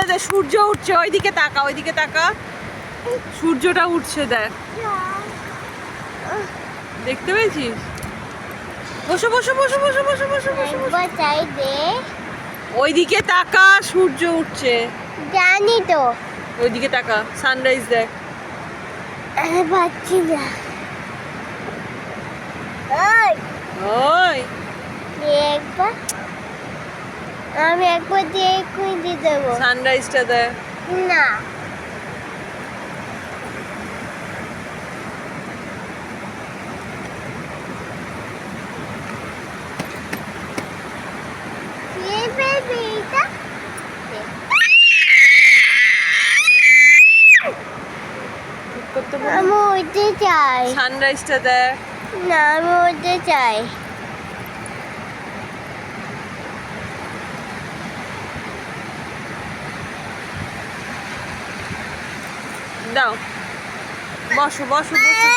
দে সূর্য উঠছে, ওইদিকে তাকা, ওইদিকে তাকা, সূর্যটা উঠছে দেখ, দেখতে পেয়েছিস? বসো বসো বসো বসো বসো বসো বসো একবার চাই দে। ওইদিকে তাকা, সূর্য উঠছে, জানি তো। ওইদিকে তাকা, সানরাইজ দেখ। পাচ্ছি না। ওই ওই একবার, আমি একবার দিয়ে এক্ষুনি দিয়ে দেবো। সানরাইজটা দেখ। না আমি উঠতে চাই। সানরাইজটা দেখ। না আমি উঠতে চাই। দাও, বসো বসো বসো।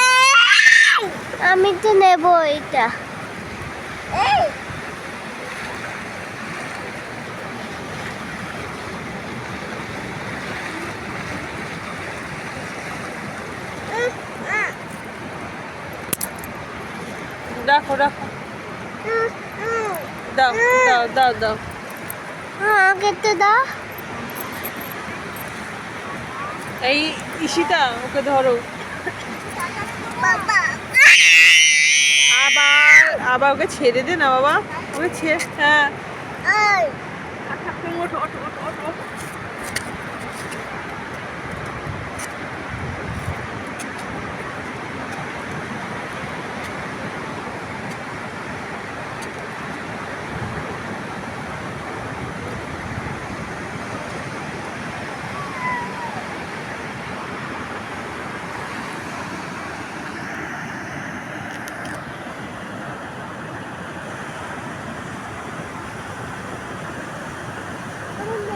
আমি তো নেবো এটা। রাখো রাখো, দাও দাও দাও দাও। আমাকে তো দাও। এই ইশিতা ওকে ধরো। বাবা আবার আবার ওকে ছেড়ে দে না বাবা, ওকে ছেড়ে, হ্যাঁ। ওই ওঠো ওঠো ওঠো ওঠো।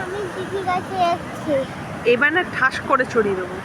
আমি দিদি কাছে যাচ্ছি। এবার না ঠাস করে ছড়িয়ে দেবো।